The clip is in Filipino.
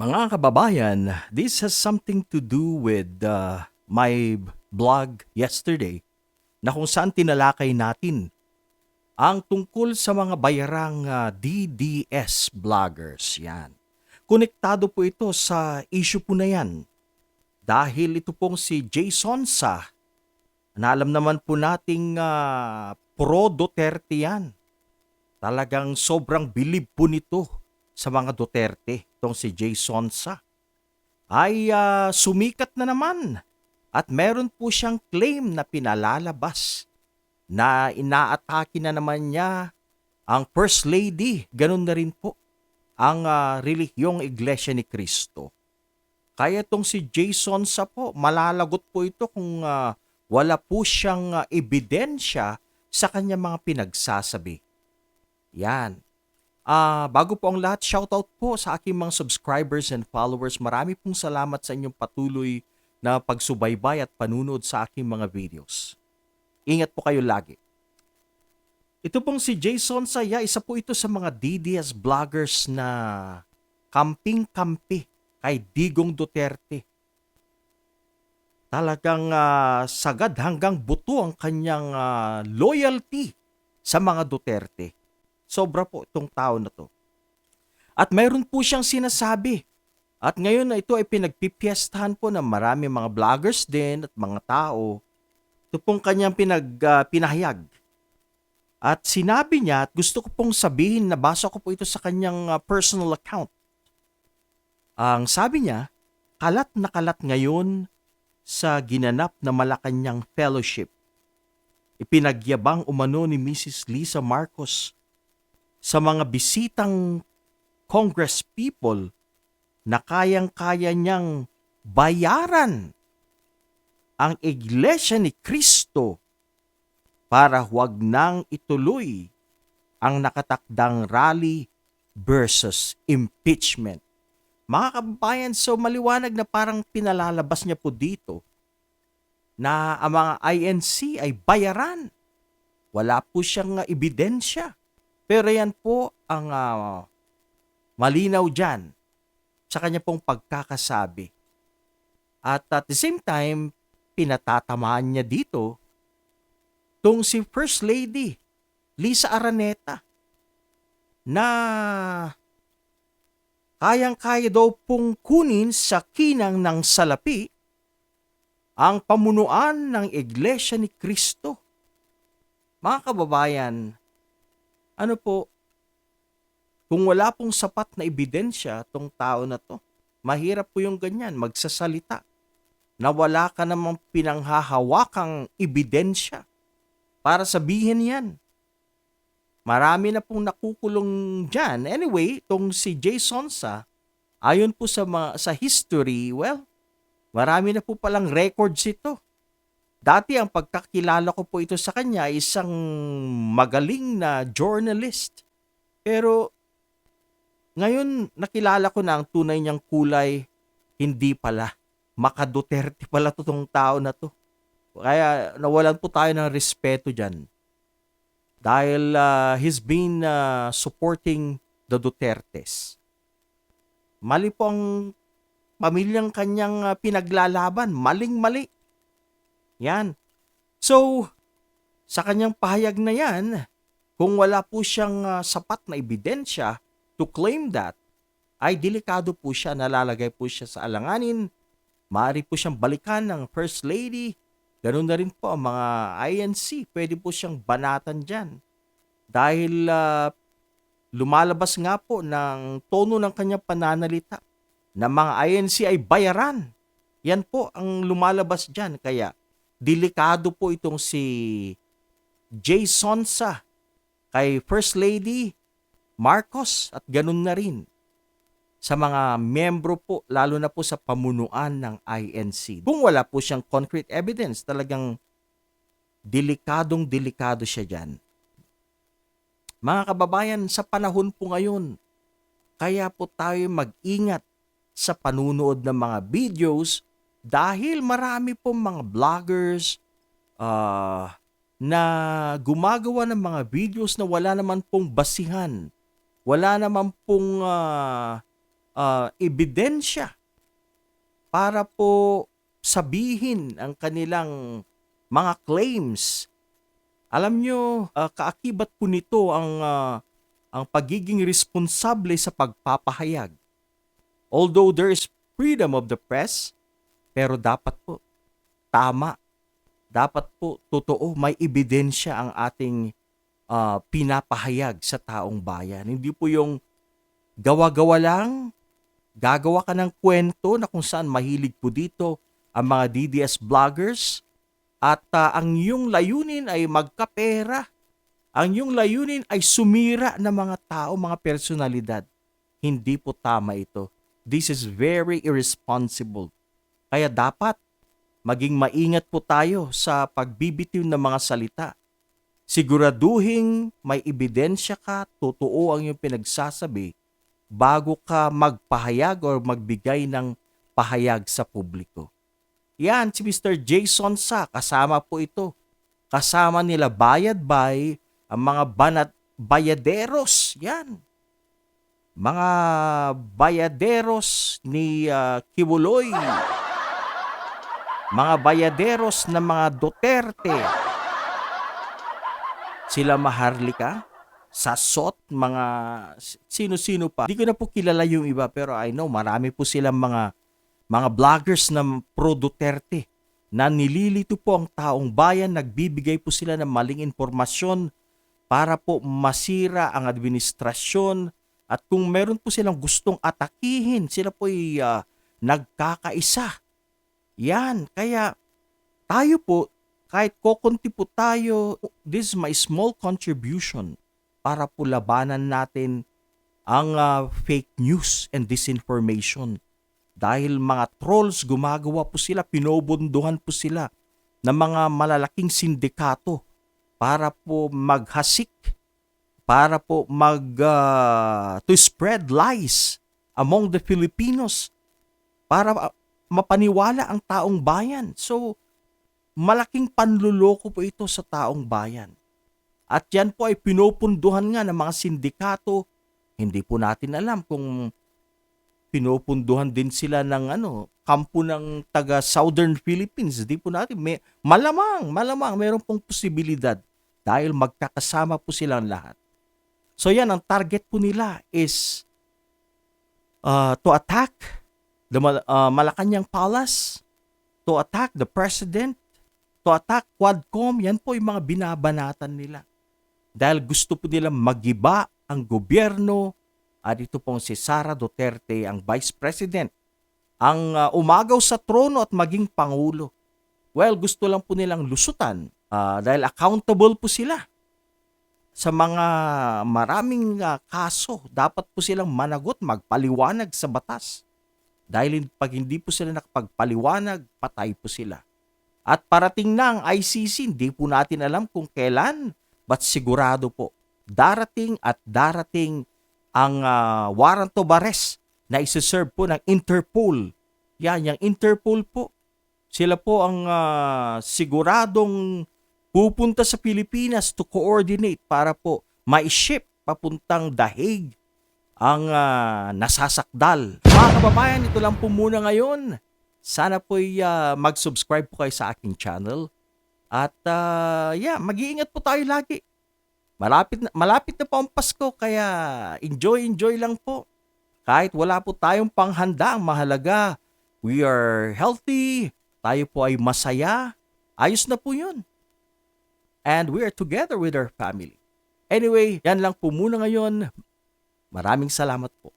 Mga kababayan, this has something to do with my blog yesterday na kung saan tinalakay natin ang tungkol sa mga bayarang DDS vloggers. Yan. Konektado po ito sa issue po na yan dahil ito pong si Jason Sa na alam naman po nating pro Duterte yan. Talagang sobrang bilib po nito sa mga Duterte, itong si Jason Sa ay sumikat na naman at meron po siyang claim na pinalalabas na inaatake na naman niya ang First Lady. Ganun na rin po ang relihiyong Iglesia ni Cristo. Kaya itong si Jason Sa po, malalagot po ito kung wala po siyang ebidensya sa kanyang mga pinagsasabi. Yan. Bago po ang lahat, shoutout po sa aking mga subscribers and followers. Marami pong salamat sa inyong patuloy na pagsubaybay at panunod sa aking mga videos. Ingat po kayo lagi. Ito pong si Jason Saya, isa po ito sa mga DDS vloggers na kamping-kampi kay Digong Duterte. Talagang sagad hanggang buto ang kanyang loyalty sa mga Duterte. Sobra po itong tao na to. At mayroon po siyang sinasabi. At ngayon na ito ay pinagpipiestahan po ng marami mga vloggers din at mga tao. Ito pong kanyang pinahayag. At sinabi niya at gusto ko pong sabihin, nabasa ko po ito sa kanyang personal account. Ang sabi niya, kalat na kalat ngayon sa ginanap na Malacanang Fellowship. Ipinagyabang umano ni Mrs. Lisa Marcos sa mga bisitang congresspeople na kayang-kaya niyang bayaran ang Iglesia ni Cristo para huwag nang ituloy ang nakatakdang rally versus impeachment. Mga kababayan, so maliwanag na parang pinalalabas niya po dito na ang mga INC ay bayaran. Wala po siyang ebidensya. Pero yan po ang malinaw dyan sa kanya pong pagkakasabi. At the same time, pinatatamaan niya dito tong si First Lady Lisa Araneta na kayang-kaya daw pong kunin sa kinang ng salapi ang pamunuan ng Iglesia ni Cristo. Mga kababayan, ano po, kung wala pong sapat na ebidensya tong tao na to, mahirap po yung ganyan, magsasalita na wala ka namang pinanghahawakang ebidensya para sabihin yan. Marami na pong nakukulong dyan. Anyway, tong si Jason Sa, ayon po sa history, well, marami na po palang records ito. Dati ang pagkakilala ko po ito sa kanya ay isang magaling na journalist. Pero ngayon nakilala ko na ang tunay niyang kulay, hindi pala. Maka-Duterte pala itong tao na to. Kaya nawalan po tayo ng respeto dyan. Dahil he's been supporting the Dutertes. Mali po ang pamilyang kanyang pinaglalaban. Maling-mali. Yan. So, sa kanyang pahayag na yan, kung wala po siyang sapat na ebidensya to claim that, ay delikado po siya, nalalagay po siya sa alanganin, maaari po siyang balikan ng First Lady, ganun na rin po ang mga INC, pwede po siyang banatan dyan. Dahil lumalabas nga po ng tono ng kanyang pananalita na mga INC ay bayaran. Yan po ang lumalabas dyan, kaya delikado po itong si Jason Sa kay First Lady Marcos at ganun na rin sa mga membro po, lalo na po sa pamunuan ng INC. Kung wala po siyang concrete evidence, talagang delikadong-delikado siya dyan. Mga kababayan, sa panahon po ngayon, kaya po tayo mag-ingat sa panunood ng mga videos dahil marami pong mga vloggers na gumagawa ng mga videos na wala naman pong basihan. Wala naman pong ebidensya para po sabihin ang kanilang mga claims. Alam nyo, kaakibat po nito ang pagiging responsable sa pagpapahayag. Although there is freedom of the press, pero dapat po tama, dapat po totoo, may ebidensya ang ating pinapahayag sa taong bayan. Hindi po yung gawa-gawa lang, gagawa ka ng kwento na kung saan mahilig po dito ang mga DDS vloggers at ang iyong layunin ay magkapera. Ang iyong layunin ay sumira ng mga tao, mga personalidad. Hindi po tama ito. This is very irresponsible. Kaya dapat maging maingat po tayo sa pagbibitiw ng mga salita. Siguraduhin may ebidensya ka, totoo ang iyong pinagsasabi bago ka magpahayag or magbigay ng pahayag sa publiko. Yan, si Mr. Jason Sa, kasama po ito. Kasama nila Bayad Bay, ang mga bayaderos, yan. Mga bayaderos ni Kibuloy. Mga bayaderos ng mga Duterte. Sila Maharlika, Sasot, mga sino-sino pa. Hindi ko na po kilala yung iba pero I know marami po silang mga vloggers na pro-Duterte na nililito po ang taong bayan, nagbibigay po sila ng maling impormasyon para po masira ang administrasyon at kung meron po silang gustong atakihin, sila po ay nagkakaisa. Yan, kaya tayo po, kahit kokonti po tayo, this is my small contribution para po labanan natin ang fake news and disinformation. Dahil mga trolls, gumagawa po sila, pinobondohan po sila ng mga malalaking sindikato para po maghasik, para po to spread lies among the Filipinos, para mapaniwala ang taong bayan. So, malaking panluloko po ito sa taong bayan. At yan po ay pinopunduhan nga ng mga sindikato. Hindi po natin alam kung pinopunduhan din sila ng kampo ng taga Southern Philippines. Hindi po natin. Malamang, meron pong posibilidad dahil magkakasama po silang lahat. So yan, ang target po nila is to attack the Malacanang Palace, to attack the President, to attack Quadcom. Yan po yung mga binabanatan nila. Dahil gusto po nila magiba ang gobyerno at ito pong si Sara Duterte, ang Vice President, ang umagaw sa trono at maging Pangulo. Well, gusto lang po nilang lusutan dahil accountable po sila sa mga maraming kaso. Dapat po silang managot, magpaliwanag sa batas. Dahil pag hindi po sila nakapagpaliwanag, patay po sila. At parating na ang ICC, hindi po natin alam kung kailan, but sigurado po, darating ang warrant of arrest na isi-serve po ng Interpol. Yan, yung Interpol po. Sila po ang siguradong pupunta sa Pilipinas to coordinate para po ma-ship papuntang The Hague ang nasasakdal. Mga kababayan, ito lang po muna ngayon. Sana po'y mag-subscribe po kayo sa aking channel. At mag-iingat po tayo lagi. Malapit na po ang Pasko, kaya enjoy lang po. Kahit wala po tayong panghanda, ang mahalaga, we are healthy, tayo po ay masaya, ayos na po yun. And we are together with our family. Anyway, yan lang po muna ngayon. Maraming salamat po.